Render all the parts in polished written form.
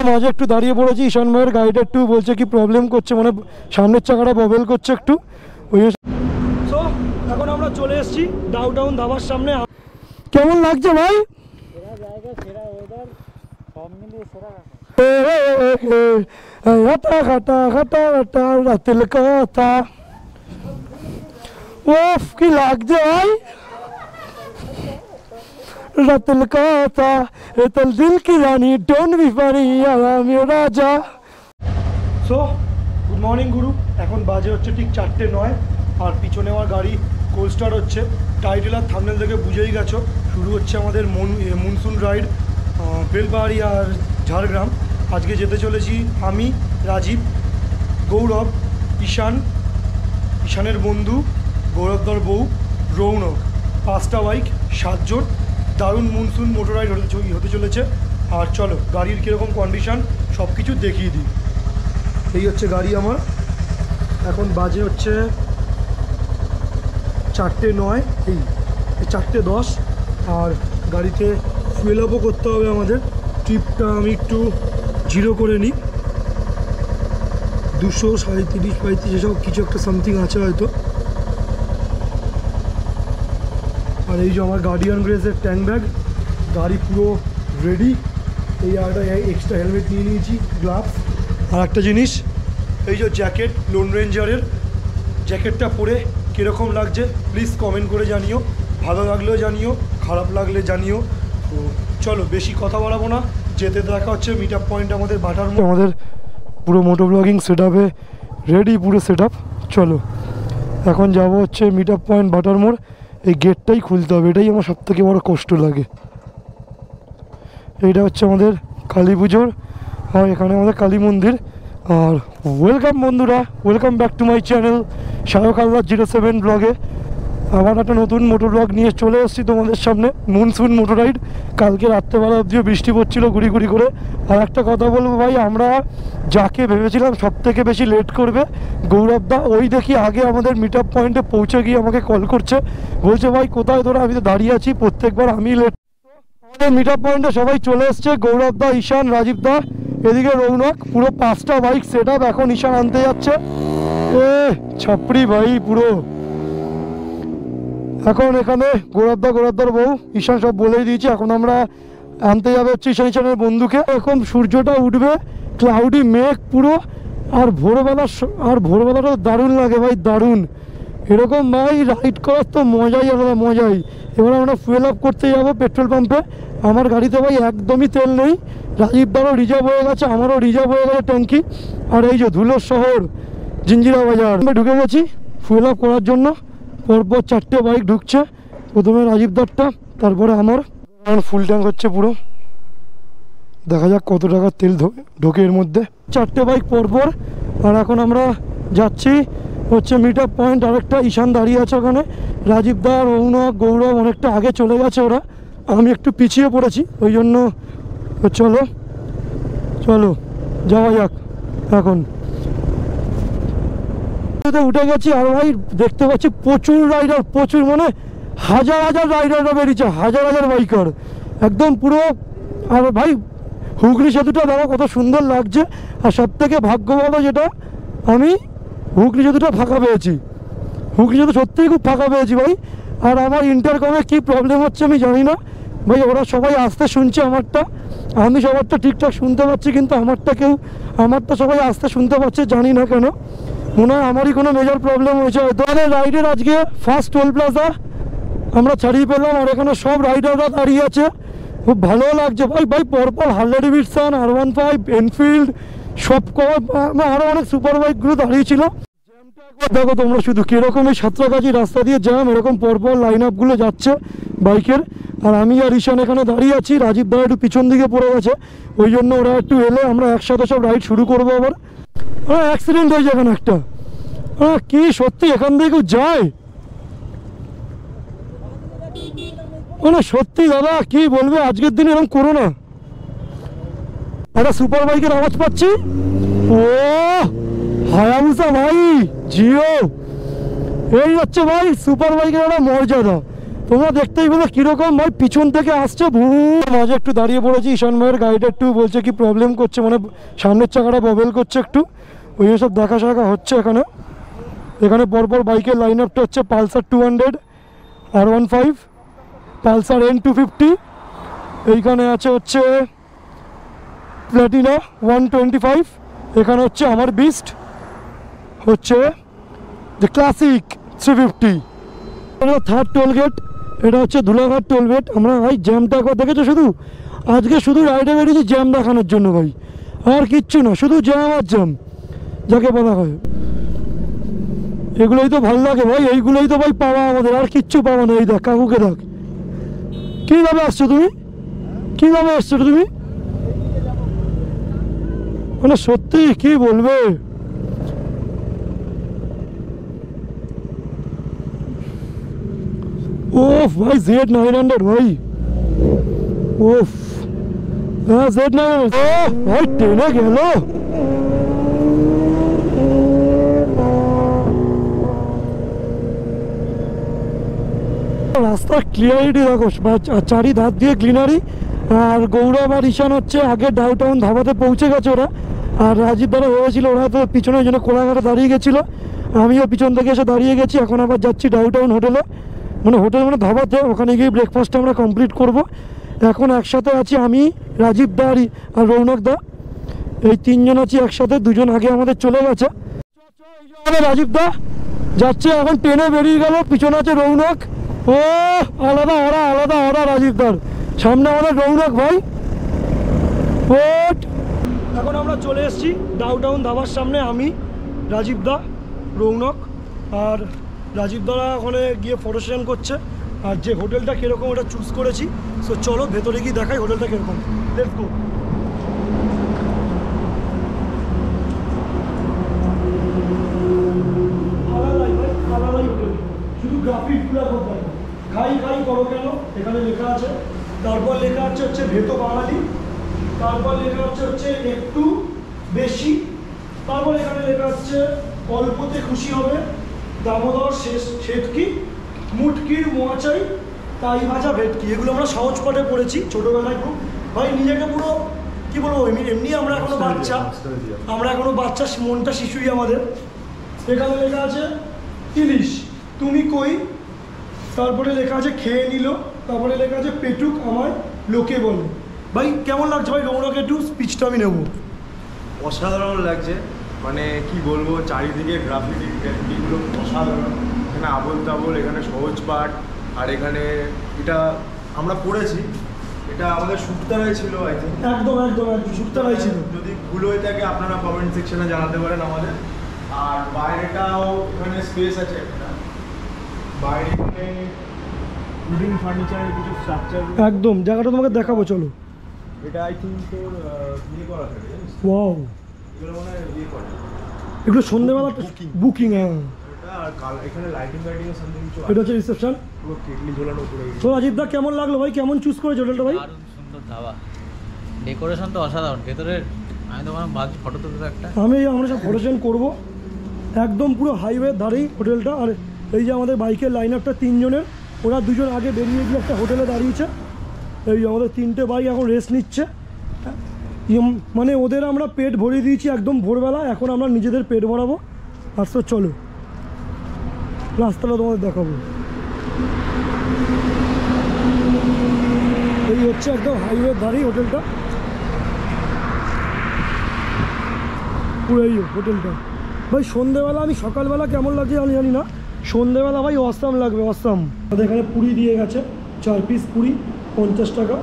মাঝে একটু দাঁড়িয়ে পড়েছি, ঈশান ভাইয়ের গাড়িটা একটু বলছে কি প্রবলেম করছে, মানে সামনের চাকাটা ববেল করছে একটু। ওই সো এখন আমরা চলে এসেছি ডাউনটাউন ধাবার সামনে। কেমন লাগছে ভাই? রাতের কথা ওফ কি লাগছে ভাই, রাতের কথা তোর দিল কি রানী ডোন্ট বি ফানি আমি রাজা। সো গুড মর্নিং গুরু, এখন বাজে হচ্ছে ঠিক 4:09 আর পিছনে আমার গাড়ি কোল্ড স্টার্ট হচ্ছে। টাইটেল আর থাম্বনেল থেকে বুঝেই গেছো শুরু হচ্ছে আমাদের মনসুন রাইড বেলবাড়ি আর ঝাড়গ্রাম। আজকে যেতে চলেছি আমি, রাজীব, গৌরব, ঈশানের বন্ধু, গৌরবদার বউ, রৌনক, 5টা বাইক, 7 জন। দারুণ মনসুন মোটর রাইড হতে চলেছে। আর চলো গাড়ির কীরকম কন্ডিশান সব কিছু দেখিয়ে দিই। এই হচ্ছে গাড়ি আমার, এখন বাজে হচ্ছে 4:09, এই 4:10। আর গাড়িতে ফুয়েল আপও করতে হবে আমাদের। ট্রিপটা আমি একটু জিরো করে নিই, 237-35 এসব কিছু একটা সামথিং আছে হয়তো। আর এই যে আমার গার্ডিয়ান গ্রেসের ট্যাঙ্ক ব্যাগ, গাড়ি পুরো রেডি। এই একটা এক্সট্রা হেলমেট নিয়ে নিয়েছি, গ্লাভস। আর একটা জিনিস, এই যে জ্যাকেট, লোন রেঞ্জারের জ্যাকেটটা পরে কীরকম লাগছে প্লিজ কমেন্ট করে জানিও, ভালো লাগলেও জানিও, খারাপ লাগলে জানিও। তো চলো বেশি কথা বাড়াবো না, যেতে দেখা হচ্ছে মিট আপ পয়েন্ট আমাদের বাটারমোড়। আমাদের পুরো মোটো ব্লগিং সেট আপে রেডি, পুরো সেট আপ। চলো এখন যাব হচ্ছে মিট আপ পয়েন্ট বাটারমোড়। এই গেটটাই খুলতে হবে, এটাই আমার সবথেকে বড় কষ্ট লাগে। এইটা হচ্ছে আমাদের কালী পুজোর, আর এখানে আমাদের কালী মন্দির। আর ওয়েলকাম বন্ধুরা, welcome back to my channel Shahrukh Allah 07 ব্লগে। আবার একটা নতুন মোটর ব্লগ নিয়ে চলে এসেছি তোমাদের সামনে, মনসুন মোটর রাইড। কালকে রাত্রেবেলা অবধিও বৃষ্টি পড়ছিল গুড়ি গুড়ি করে। আর একটা কথা বলবো ভাই, আমরা যাকে ভেবেছিলাম সব থেকে বেশি লেট করবে গৌরবদা, ওই দেখি আগে আমাদের মিট আপ পয়েন্টে পৌঁছে গিয়ে আমাকে কল করছে, বলছে ভাই কোথায় তোরা? আমি তো দাঁড়িয়ে আছি, প্রত্যেকবার আমি লেট। আমাদের মিট আপ পয়েন্টে সবাই চলে এসছে, গৌরবদা, ঈশান, রাজীবদা, এদিকে রৌনক। পুরো 5টা বাইক সেট আপ, এখন ঈশান আনতে যাচ্ছে। ছাপড়ি ভাই পুরো। এখন এখানে গৌরবদার বউ, ঈশান সব বলেই দিয়েছি। এখন আমরা আনতে যাবে হচ্ছে ঈশানের বন্ধুকে। এখন সূর্যটা উঠবে, ক্লাউডি মেঘ পুরো। আর ভোরবেলাটা দারুণ লাগে ভাই, দারুণ। এরকম ভাই রাইড করার তো মজাই আলাদা, মজাই। এবার আমরা ফুয়েল আপ করতে যাবো পেট্রোল পাম্পে। আমার গাড়িতে ভাই একদমই তেল নেই, রাজীবদারও রিজার্ভ হয়ে গেছে, আমারও রিজার্ভ হয়ে গেছে ট্যাঙ্কি। আর এই যে ধুলোর শহর জিঞ্জিরা বাজার, আমি ঢুকে গেছি ফুয়েল আপ করার জন্য। পরপর 4টে বাইক ঢুকছে, প্রথমে রাজীবদারটা, তারপরে আমার। ফুল ট্যাঙ্ক হচ্ছে পুরো, দেখা যাক কত টাকার তেল ঢোকে এর মধ্যে। 4টে বাইক পরপর। আর এখন আমরা যাচ্ছি হচ্ছে মিট আপ পয়েন্ট। আরেকটা ঈশান দাঁড়িয়ে আছে ওখানে, রাজীবদা, রৌনক, গৌরব অনেকটা আগে চলে গেছে ওরা, আমি একটু পিছিয়ে পড়েছি, ওই জন্য। চলো চলো যাওয়া যাক। এখন উঠে গেছি। আর ভাই দেখতে পাচ্ছি প্রচুর রাইডার, প্রচুর, মানে হাজার রাইডাররা বেরিয়েছে, হাজার বাইকার একদম পুরো। আর ভাই হুগলি সেতুটা দেখো কত সুন্দর লাগছে। আর সব থেকে ভাগ্য ভালো যেটা, আমি হুগলি সেতুটা ফাঁকা পেয়েছি, হুগলি সেতু সত্যিই খুব ফাঁকা পেয়েছি ভাই। আর আমার ইন্টারকমে কী প্রবলেম হচ্ছে আমি জানি না ভাই, ওরা সবাই আসতে শুনছে আমারটা, আমি সবারটা ঠিকঠাক শুনতে পাচ্ছি, কিন্তু আমারটা সবাই আসতে শুনতে পাচ্ছে, জানি না কেন। মনে হয় আমারই কোনো মেজর প্রবলেম হয়েছে হয়তো। রাইডের আজকে ফার্স্ট টোল প্লাজা আমরা ছাড়িয়ে পেলাম, আর এখানে সব রাইডাররা দাঁড়িয়ে আছে, খুব ভালো লাগছে ভাই। পরপর হার্লে ডেভিডসন, R15, এনফিল্ড, সব আরও অনেক সুপার বাইকগুলো দাঁড়িয়েছিল। দেখো তোমরা শুধু কীরকম এই সাঁতরাগাছি রাস্তা দিয়ে জ্যাম, এরকম পরপর লাইন আপগুলো যাচ্ছে বাইকের। আর আমি আর ঈশান এখানে দাঁড়িয়ে আছি, রাজীব দা একটু পিছন দিকে পড়ে গেছে, ওই জন্য ওরা একটু এলে আমরা একসাথে সব রাইড শুরু করবো আবার। অ্যাক্সিডেন্ট হয়েছে এখানে একটা, কি সত্যি এখান থেকে কেউ যায়? মানে সত্যি দাদা কি বলবে, আজকের দিনে এরকম করো না। একটা সুপার বাইকের আওয়াজ পাচ্ছি, ও হায়াবুসা ভাই, জিও, এই হচ্ছে ভাই সুপার বাইকের একটা মর্যাদা। তোমরা দেখতেই পেলে কীরকম ভাই পিছন থেকে আসছে মাঝে একটু দাঁড়িয়ে পড়েছি। ঈশান ভাইয়ের গাড়িটা একটু বলছে কি প্রবলেম করছে, মানে সামনের চাকাটা ববেল করছে একটু, ওই সব দেখা শাখা হচ্ছে এখানে। এখানে পরপর বাইকের লাইন আপটা হচ্ছে পালসার 200, R15, পালসার N250, এইখানে আছে হচ্ছে প্ল্যাটিনা 125, এখানে হচ্ছে আমার বিস্ট, হচ্ছে যে ক্লাসিক 350। এটা থার্ড টোলগেট, এটা হচ্ছে ধুলাঘাট টোলগেট। আমরা ভাই জ্যামটা একবার দেখেছো, শুধু আজকে শুধু রাইডে বেরিয়েছি জ্যাম দেখানোর জন্য ভাই, আর কিচ্ছু না, শুধু জ্যাম আর জ্যাম যাকে বলা হয়। এগুলোই তো ভালো লাগে ভাই, এইগুলোই তো ভাই পাওয়া আমাদের, আর কিচ্ছু পাওয়া না। এই দেখ কাকুকে দেখ, কীভাবে আসছো তুমি, কীভাবে আসছো তুমি, মানে সত্যি কি বলবে। ওফ ভাই Z900 ভাই, ওফ হ্যাঁ Z900 ভাই ট্রেনে গেল। রাস্তার ক্লিয়ারিটি দেখো, চারি ধার দিয়ে গ্রিনারি। আর গৌরব আর ঈশান হচ্ছে আগে ডাউটাউন ধাবাতে পৌঁছে গেছে ওরা, আর রাজীব দ্বারা হয়েছিল ওরা তো পিছনের জন্য কোলাঘাটে দাঁড়িয়ে গেছিলো, আমিও পিছন থেকে এসে দাঁড়িয়ে গেছি। এখন আবার যাচ্ছি ডাউটাউন হোটেলে, মানে হোটেল মানে ধাবাতে, ওখানে গিয়ে ব্রেকফাস্টটা আমরা কমপ্লিট করব। এখন একসাথে আছি আমি, রাজীব দা আর রৌনক দা, এই তিনজন আছি একসাথে। দুজন আগে আমাদের চলে গেছে। রাজীব দা যাচ্ছে এখন, ট্রেনে বেরিয়ে গেল, পিছনে আছে রৌনক। ও আলাদা ওরা, আলাদা ওরা রাজীব দার, সামনে আমাদের রৌনক ভাই। এখন আমরা চলে এসেছি ডাউটাউন ধাবার সামনে, আমি, রাজীব দা, রৌনক আর রাজীব দারা ওখানে গিয়ে ফটো সেশন করছে। আর যে হোটেলটা কীরকম ওটা চুজ করেছি, সো চলো ভেতরে গিয়ে দেখাই হোটেলটা কীরকম। Let's go. আলাদাই ভাই, আলাদাই হোটেল, শুধু গ্রাফিকগুলো করতে হবে। খাই খাই করো কেন এখানে লেখা আছে, তারপর লেখা হচ্ছে ভেতো বাঙালি, তারপর লেখা হচ্ছে একটু বেশি, তারপর এখানে লেখা হচ্ছে অল্পতে খুশি হবে, দামোদর শেটকি, মুটকির মোয়াচাই, তাই ভাজা ভেটকি। এগুলো আমরা সহজ পাঠে পড়েছি ছোটোবেলায় খুব। ভাই নিজেকে পুরো কী বলবো, এমনি আমরা এখনো বাচ্চা, মনটা শিশুই আমাদের। এখানে লেখা আছে ইলিশ তুমি কই, তারপরে লেখা আছে খেয়ে নিল, তারপরে লেখা আছে পেটুক আমায় লোকে বলে। ভাই কেমন লাগছে ভাই, রৌনকের একটু স্পিচটা আমি নেবো। অসাধারণ লাগছে, মানে কি বলবো, চারিদিকে গ্রাফিটিগুলো অসাধারণ। এখানে আবোল তাবোল, এখানে সহজ পাঠ, আর এখানে এটা আমরা পড়েছি, এটা আমাদের সুক্তারাই ছিল আই থিঙ্ক। একদম একদম একদম সুক্তারাই ছিল। যদি ভুল হয়ে থাকে আপনারা কমেন্ট সেকশনে জানাতে পারেন আমাদের। আর বাইরেটাও এখানে স্পেস আছে একটা, বাইরে এখানে উডেন ফার্নিচারের কিছু স্ট্রাকচার, একদম জায়গাটা তোমাকে দেখাবো চলো। এটা আই থিঙ্ক তোর ইয়ে করা থাকে, ওয়াও, এগুলো মনে হয় ইয়ে করে, এগুলো সন্ধ্যেবেলা বুকিং। হ্যাঁ, আর এখানে লাইটিং সামথিং কিছু, এটা হচ্ছে রিসেপশন। পুরো কেটলি ঝোলানো উপরে। তো রাজীব দা কেমন লাগলো ভাই, কেমন চুজ করেছে হোটেলটা ভাই? দারুণ সুন্দর ধাবা, ডেকোরেশন তো অসাধারণ ভেতরের। আমি তো ভাবছি ফটো তুলতে একটা, আমরা সব ফটো সেশন করবো। একদম পুরো হাইওয়ে ধারেই হোটেলটা। আর এই যে আমাদের বাইকের লাইন আপটা তিনজনের, ওরা দুজন আগে বেরিয়ে গিয়ে একটা হোটেলে দাঁড়িয়েছে। এই আমাদের তিনটে বাইক এখন রেস্ট নিচ্ছে, মানে ওদের আমরা পেট ভরিয়ে দিয়েছি একদম ভোরবেলা, এখন আমরা নিজেদের পেট ভরাবো। আর তো চলো রাস্তাটা তোমাদের দেখাবো। এই হচ্ছে একদম হাইওয়ে ধারেই হোটেলটা, পুরো এই হোটেলটা। ভাই সন্ধেবেলা, আমি সকালবেলা কেমন লাগছে আমি জানি না, সন্ধেবেলা ভাই অসাম লাগবে, অসাম। আমাদের এখানে পুরি দিয়ে গেছে, 4 পিস পুরি 50 টাকা,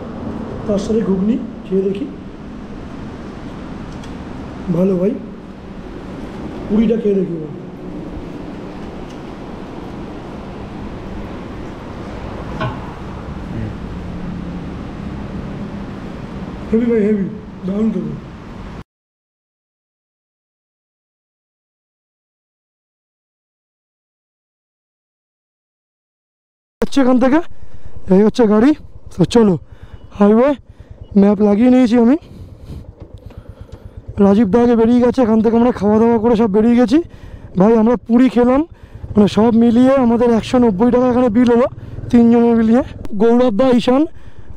তার সাথে ঘুগনি। খেয়ে দেখি, ভালো ভাই, পুরিটা খেয়ে দেখি। হেভি ভাই, হেভি, দারুণ খেতে। এখান থেকে এই হচ্ছে গাড়ি। তো চলো হাইওয়ে, ম্যাপ লাগিয়ে নিয়েছি আমি। রাজীব দা আগে বেরিয়ে গেছে, এখান থেকে আমরা খাওয়া দাওয়া করে সব বেরিয়ে গেছি। ভাই আমরা পুরি খেলাম, মানে সব মিলিয়ে আমাদের 190 টাকা এখানে বিল হলো। তিনজনে মিলিয়ে। গৌরব দা, ঈশান,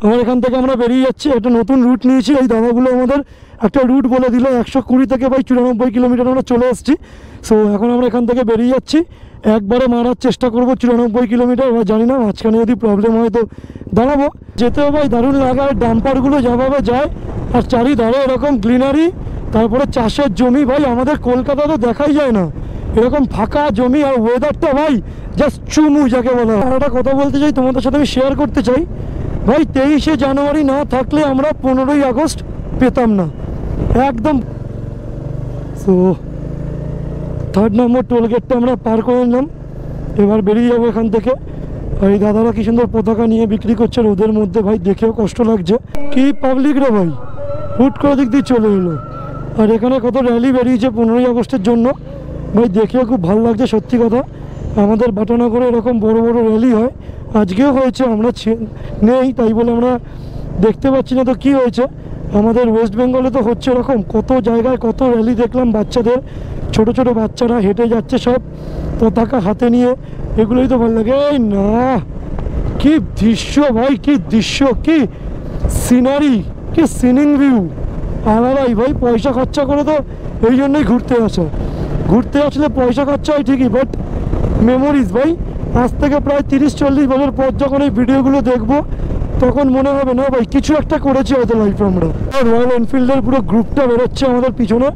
আমার এখান থেকে আমরা বেরিয়ে যাচ্ছি। একটা নতুন রুট নিয়েছি, এই দাদাগুলো আমাদের একটা রুট বলে দিল। 120 থেকে ভাই 94 কিলোমিটার আমরা চলে এসেছি। সো এখন আমরা এখান থেকে বেরিয়ে যাচ্ছি, একবারে মারার চেষ্টা করবো 94 কিলোমিটার। এবার জানি না মাঝখানে যদি প্রবলেম হয় তো দাঁড়াবো। যেতেও ভাই দারুণ লাগে, আর ডাম্পারগুলো যেভাবে যায় আর চারিধারে এরকম গ্রিনারি, তারপরে চাষের জমি। ভাই আমাদের কলকাতা তো দেখাই যায় না এরকম ফাঁকা জমি, আর ওয়েদারটা ভাই জাস্ট চুমু যাকে বলা। আর একটা কথা বলতে চাই, তোমাদের সাথে আমি শেয়ার করতে চাই ভাই, 23শে জানুয়ারি না থাকলে আমরা 15ই আগস্ট পেতাম না একদম। সো 3 নম্বর টোল গেটটা আমরা পার করে নিলাম, এবার বেরিয়ে যাবো এখান থেকে। আর এই দাদারা কি সুন্দর পতাকা নিয়ে বিক্রি করছে রোদের মধ্যে, ভাই দেখেও কষ্ট লাগছে। কি পাবলিক রে ভাই, হুট করে দিক দিয়ে চলে এলো। আর এখানে কত র্যালি বেরিয়েছে 15ই আগস্টের জন্য, ভাই দেখেও খুব ভালো লাগছে সত্যি কথা। আমাদের বাটানগরে এরকম বড় বড় র্যালি হয়, আজকেও হয়েছে, আমরা নেই তাই বলে আমরা দেখতে পাচ্ছি না। তো কি হয়েছে, আমাদের ওয়েস্ট বেঙ্গলে তো হচ্ছে এরকম, কত জায়গায় কত র্যালি দেখলাম। বাচ্চাদের, ছোট ছোট বাচ্চারা হেঁটে যাচ্ছে সব পতাকা হাতে নিয়ে, এগুলোই তো ভালো লাগে। এই না, কি দৃশ্য ভাই, কি দৃশ্য, কি সিনারি, কি সিনিং ভিউ, আলাদাই ভাই। পয়সা খরচা করে তো এই জন্যই ঘুরতে আসে, ঘুরতে আসলে পয়সা খরচা হয় ঠিকই, বাট মেমোরিজ ভাই। আজ থেকে প্রায় 30-40 বছর পর যখন এই ভিডিওগুলো দেখবো তখন মনে হবে না ভাই কিছু একটা করেছি হয়তো লাইফে আমরা। রয়্যাল এনফিল্ডের পুরো গ্রুপটা বেরোচ্ছে আমাদের পিছনে,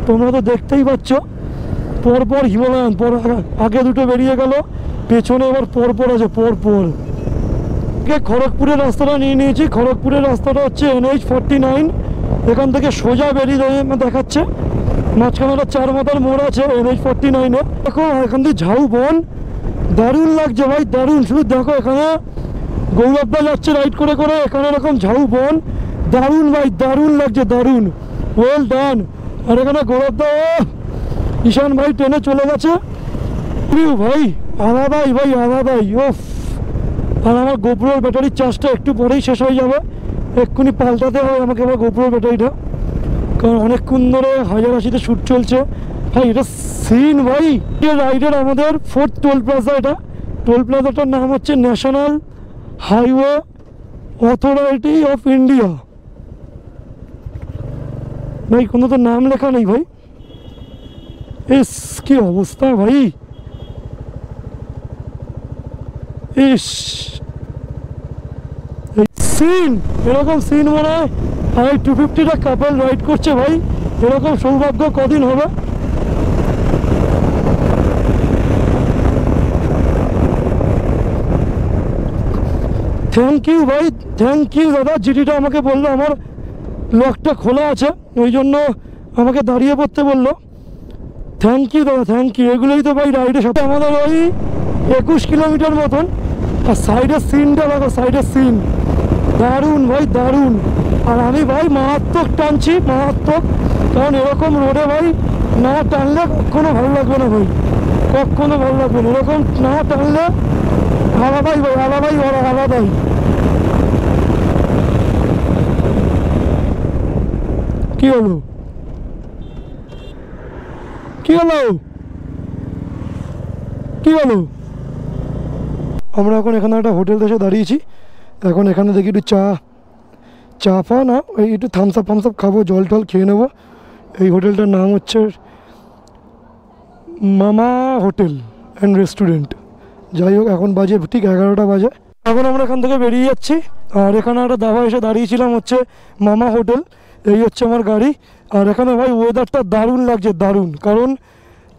তোমরা তো দেখতেই পাচ্ছ। পরপর হিমালয়ান, আগে দুটো বেরিয়ে গেল, পেছনে এবার পরপর আছে পরপর। খড়গপুরের রাস্তাটা নিয়ে নিয়েছি। খড়গপুরের রাস্তাটা হচ্ছে NH-49, এখান থেকে সোজা বেরিয়ে দেখাচ্ছে, মাঝখানে একটা 4 মাথার মোড় আছে NH-49-এ। দেখো এখান থেকে ঝাউ বন, দারুণ লাগছে ভাই দারুণ। শুধু দেখো এখানে গৌরবদা যাচ্ছে রাইড করে করে, এখানে এরকম ঝাউ বন, দারুণ ভাই দারুণ লাগছে, দারুণ, ওয়েল ডান। আর এখানে গৌরবদা, ঈশান ভাই ট্রেনে চলে গেছে। ভাই আলাদাই ভাই আলাদাই, ওফ। আর আমার গোপ্রোর ব্যাটারির চার্জটা একটু পরেই শেষ হয়ে যাবে, এক্ষুনি পাল্টাতে হবে আমাকে আমার গোপ্রোর ব্যাটারিটা, কারণ অনেকক্ষণ ধরে 1080-তে শ্যুট চলছে। ভাই এটা সিন ভাই। রাইডের আমাদের 4th টোল প্লাজা, এটা টোল প্লাজাটার নাম হচ্ছে national highway authority of India. ভাই কোনো তো নাম লেখা নেই ভাই, ইস কি অবস্থা ভাই, ইস সিন, এরকম সিন মনে হয় আর 250টা কাপল রাইড করছে ভাই, এরকম সৌভাগ্য কদিন হবে। থ্যাংক ইউ ভাই, থ্যাংক ইউ দাদা। জিটিটা আমাকে বললো আমার লকটা খোলা আছে, ওই জন্য আমাকে দাঁড়িয়ে পড়তে বললো। থ্যাংক ইউ দাদা, থ্যাংক ইউ। এগুলোই তো ভাই রাইডের সাথে আমাদের ওই 21 কিলোমিটার মতন। আর সাইডের সিনটা দেখো, সাইডের সিন দারুণ ভাই দারুণ। আর আমি ভাই মারাত্মক টানছি, মারাত্মক, কারণ এরকম রোডে ভাই না টানলে কখনো ভালো লাগবে না ভাই, কখনো ভালো লাগবে না। এরকম না টানলে আলাদাই ভাই, আলাদাই আলাদাই। কি হলো, কি হলো, কি হলো? আমরা এখন এখানে একটা হোটেল দেশে দাঁড়িয়েছি। এখন এখানে দেখি একটু চা ফা না, ওই একটু থামস আপ খাবো, জল টল খেয়ে নেবো। এই হোটেলটার নাম হচ্ছে মামা হোটেল অ্যান্ড রেস্টুরেন্ট। যাই হোক, এখন বাজে ঠিক 11টা বাজে। এখন আমরা এখান থেকে বেরিয়ে যাচ্ছি। আর এখানে একটা দাবা এসে দাঁড়িয়েছিলাম হচ্ছে মামা হোটেল, এই হচ্ছে আমার গাড়ি। আর এখানে ভাই ওয়েদারটা দারুণ লাগছে, দারুণ। কারণ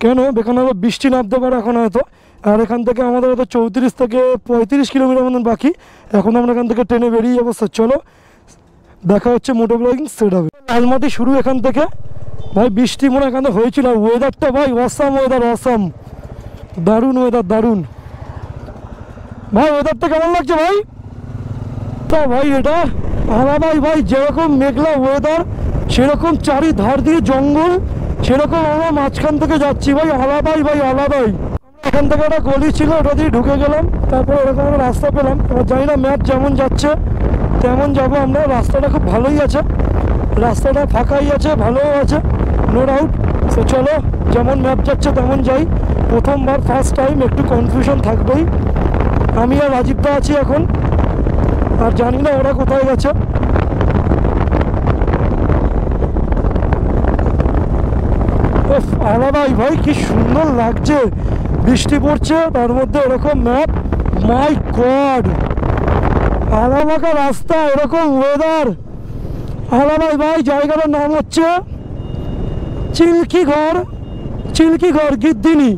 কেন, এখানে আবার বৃষ্টি নামতে পারে এখন হয়তো। আর এখান থেকে আমাদের হয়তো 34 থেকে 35 কিলোমিটার মতন বাকি। এখন আমরা এখান থেকে ট্রেনে বেরিয়ে যাবো। চলো দেখা হচ্ছে মোটো ব্লগিং সেট হবে। লালমাটি শুরু এখান থেকে ভাই, বৃষ্টি মনে এখানে হয়েছিল। আর ওয়েদারটা ভাই অসাম ওয়েদার, অসাম, দারুণ ওয়েদার, দারুণ ভাই। ওয়েদারটা কেমন লাগছে ভাই? তা ভাই এটা আলাদাই ভাই, যেরকম মেঘলা ওয়েদার সেরকম চারিধার দিয়ে জঙ্গল, সেরকম আমরা মাঝখান থেকে যাচ্ছি ভাই, আলাদাই ভাই আলাদাই। এখান থেকে একটা গলি ছিল, ওটা দিয়ে ঢুকে গেলাম, তারপর এরকম একটা রাস্তা পেলাম। এবার জানি না ম্যাপ যেমন যাচ্ছে তেমন যাবো আমরা। রাস্তাটা খুব ভালোই আছে, রাস্তাটা ফাঁকাই আছে, ভালোও আছে, নো ডাউট। সো চলো যেমন ম্যাপ যাচ্ছে তেমন যাই। প্রথমবার, ফার্স্ট টাইম, একটু কনফিউশন থাকবেই। আমি আর রাজীবদা আছি এখন, আর জানি না ওরা কোথায় গেছে। আলাদাই ভাই, কি সুন্দর লাগছে, বৃষ্টি পড়ছে তার মধ্যে এরকম ম্যাপ, মাই গড, আলাদা রাস্তা, এরকম ওয়েদার। আলাদাই ভাই, জায়গাটার নাম হচ্ছে চিল্কিঘর গিদ্দিনি,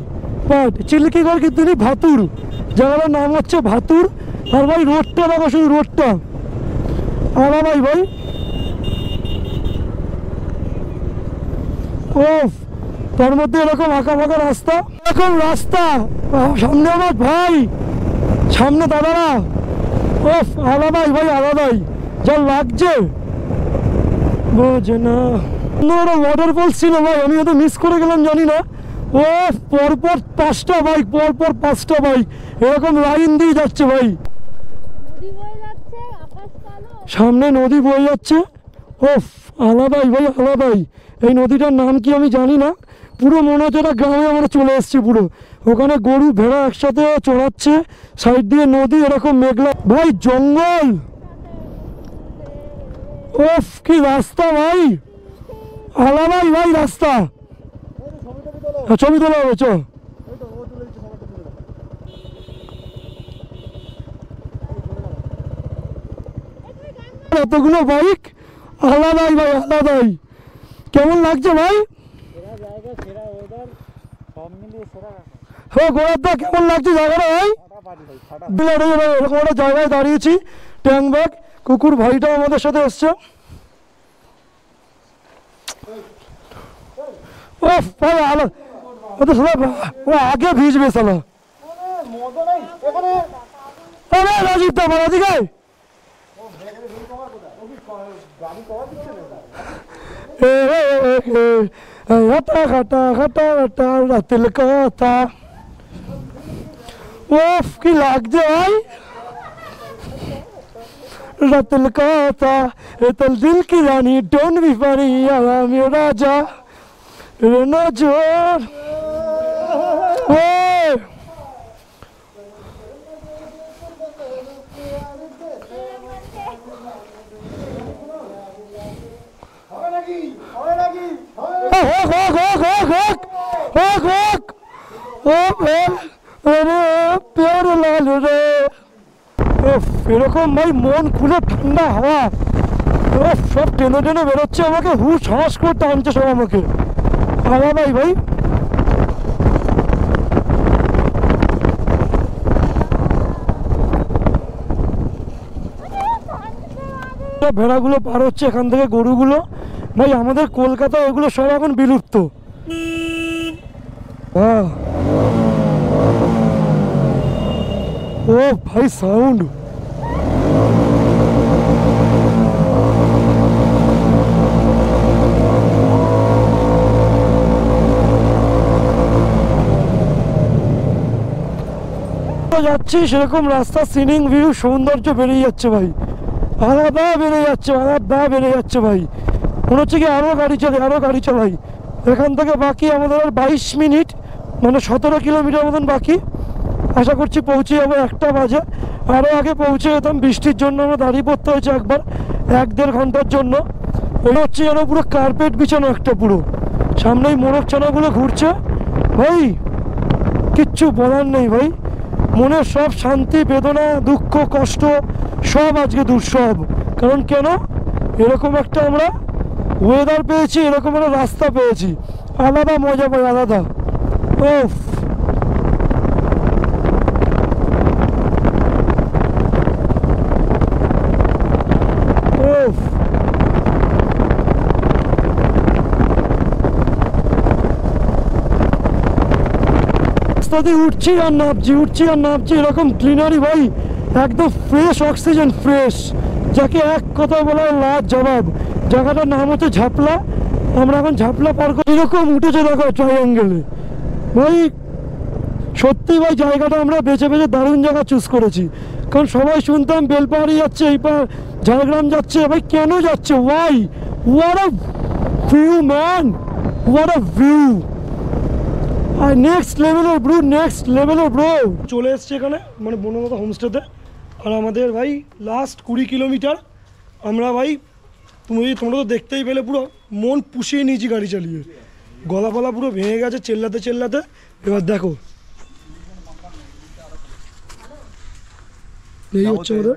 চিল্কিঘর গিদ্দিনি ভাতুর, জায়গাটার নাম হচ্ছে ভাতুর। আর ভাই রোডটা দেখো, শুধু রোডটা আলাদাই ভাই। ও তার মধ্যে এরকম আঁকা ফাঁকা রাস্তা, এরকম রাস্তা, সামনে আমার ভাই, সামনে দাদারা, ও আলাদাই ভাই, আলাদাই যা লাগছে বোঝে না। ওয়াটারফল ছিল ভাই, আমি হয়তো মিস করে গেলাম জানি না। ও পরপর 5টা বাইক, পরপর 5টা বাইক এরকম লাইন দিয়ে যাচ্ছে ভাই, সামনে নদী বয়ে যাচ্ছে। ও আলাদাই ভাই, আলাদাই। এই নদীটার নাম কি আমি জানি না, পুরো মনে হচ্ছে একটা গ্রামে আমরা চলে এসেছি পুরো। ওখানে গরু ভেড়া একসাথে চড়াচ্ছে, সাইড দিয়ে নদী, এরকম মেঘলা ভাই, জঙ্গল। ওফ কি রাস্তা ভাই, আলাদাই ভাই রাস্তা। ছবি তোলা হবে, চ এতগুলো বাইক, আলাদাই ভাই, আলাদাই। কেমন লাগছে ভাই? হ্যাঁ গোড়ার দা, কেমন লাগছে জায়গাটা ভাই? এরকম একটা জায়গায় দাঁড়িয়েছি, ট্যাঙ্ক ব্যাগ, কুকুর ভাইটাও আমাদের সাথে এসছে। ও ভাই আলো, আগে ভিজবে সালা। রাজীব দা বলা দিকে রাতের কথা। ওফ কি লাগছে ভাই, রাতের কথা, তোর দিল কি রানী, ডোন্ট বি ফানি, আমি রাজা নজর। ও এরকম ভাই মন খুলে ঠান্ডা হাওয়া, সব টেনে টেনে বেরোচ্ছে আমাকে, হুশ হাস করে টানছে সব আমাকে, আলাদাই ভাই। ভেড়াগুলো পার হচ্ছে এখান থেকে, গরুগুলো ভাই, আমাদের কলকাতায় এগুলো সব এখন বিলুপ্ত। ও ভাই সাউন্ড, যাচ্ছি সেরকম রাস্তা, সিনিং ভিউ, সৌন্দর্য বেড়ে যাচ্ছে ভাই, আলাদা বেড়ে যাচ্ছে, আলাদা বেড়ে যাচ্ছে ভাই। মনে হচ্ছে কি আরও গাড়ি চলে, আরও গাড়ি চালাই। এখান থেকে বাকি আমাদের আর 22 মিনিট, মানে 17 কিলোমিটার মতন বাকি। আশা করছি পৌঁছে যাবো 1টা বাজে। আরও আগে পৌঁছে যেতাম, বৃষ্টির জন্য আমরা দাঁড়িয়ে পড়তে হয়েছে একবার 1-1.5 ঘন্টার জন্য। মনে হচ্ছে যেন পুরো কার্পেট বিছানো একটা, পুরো সামনেই মোরগ ছানাগুলো ঘুরছে ভাই, কিচ্ছু বলার নেই ভাই। মনের সব শান্তি, বেদনা, দুঃখ, কষ্ট সব আজকে দুঃসব। কারণ কেন, এরকম একটা আমরা ওয়েদার পেয়েছি, এরকম একটা রাস্তা পেয়েছি, আলাদা মজা পাই, আলাদা। ওফ ওফ রাস্তা দিয়ে উঠছি আর নামছি, উঠছি আর নামছি, এরকম গ্রিনারি ভাই, একদম ফ্রেশ অক্সিজেন, ফ্রেশ, যাকে এক কথা বলা লাজ জবাব। জায়গাটার নাম হচ্ছে ঝাপলা, আমরা এখন ঝাপলা পার করে এরকম উঠেছে দেখো ট্রাইঅ্যাঙ্গেলে ভাই। সত্যি ভাই জায়গাটা আমরা বেছে বেছে দারুণ জায়গা চুজ করেছি, কারণ সবাই শুনতাম বেলপাহাড়ি যাচ্ছে, এই পার ঝাড়গ্রাম যাচ্ছে, ভাই কেন যাচ্ছে, why? What a view man, what a view, আর নেক্সট লেভেলের ব্রো চলে এসছে এখানে মানে বনলতা হোমস্টেতে। আর আমাদের ভাই লাস্ট 20 কিলোমিটার আমরা ভাই তোমরা তো দেখতেই পেলে পুরো মন পুষিয়ে নিয়েছি গাড়ি চালিয়ে, গলা ফলা পুরো ভেঙে গেছে চেল্লাতে। এবার দেখো এই হচ্ছে আমাদের।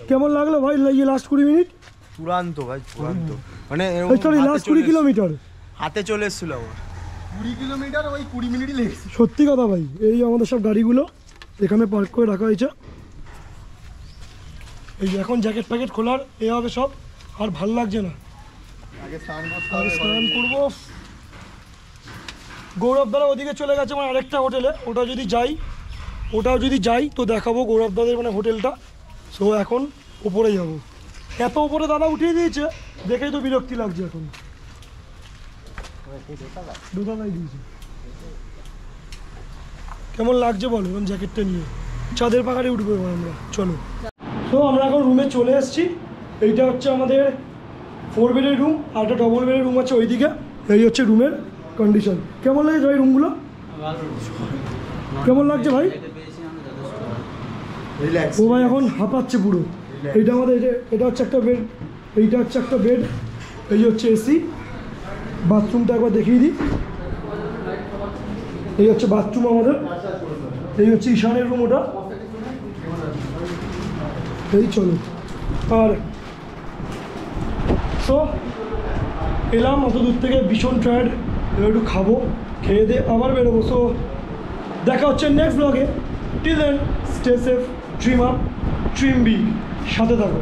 কেমন লাগলো ভাই এই লাস্ট 20 মিনিট? চূড়ান্ত ভাই, চূড়ান্ত। মানে সরি লাস্ট 20 কিলোমিটার হাতে চলে এসেছিল আমার 20 কিলোমিটার ওই 20 মিনিটই লেগেছে। সত্যি কথা ভাই, এই আমাদের সব গাড়িগুলো এখানে পার্ক করে রাখা হয়েছে। এই এখন জ্যাকেট প্যাকেট খোলার এ হবে সব, আর ভাল লাগছে না। আগে স্নান করবো। গৌরব দাদা ওদিকে চলে গেছে মানে আরেকটা হোটেলে, ওটাও যদি যাই তো দেখাবো গৌরব দাদের মানে হোটেলটা। সো এখন উপরে যাব, এত উপরে দাদা উঠিয়ে দিয়েছে দেখেই তো বিরক্তি লাগছে এখন। দোতলায় দিয়েছে। কেমন লাগছে বলো এখন জ্যাকেটটা নিয়ে? চাঁদের পাহাড়ে উঠবো এবার আমরা, চলো। তো আমরা এখন রুমে চলে এসেছি। এইটা হচ্ছে আমাদের 4 বেডের রুম, আর একটা ডবল বেডের রুম আছে ওইদিকে। এই হচ্ছে রুমের কন্ডিশন। কেমন লাগছে ভাই রুমগুলো? কেমন লাগছে ভাই? ও ভাই এখন হাঁপাচ্ছে পুরো। এইটা আমাদের এটা হচ্ছে একটা বেড, এইটা হচ্ছে একটা বেড, এই হচ্ছে এসি। বাথরুমটা একবার দেখিয়ে দিই। এই হচ্ছে বাথরুম আমাদের, এই হচ্ছে ঈশানের রুম ওটা। এই চলো। আর সো এলাম অত দূর থেকে, ভীষণ টায়ার্ড, এবার একটু খাবো, খেয়ে দিয়ে আবার বেরোবো। সো দেখা হচ্ছে নেক্সট ব্লগে। Till then stay safe, dream up, dream big, সাথে থাকো।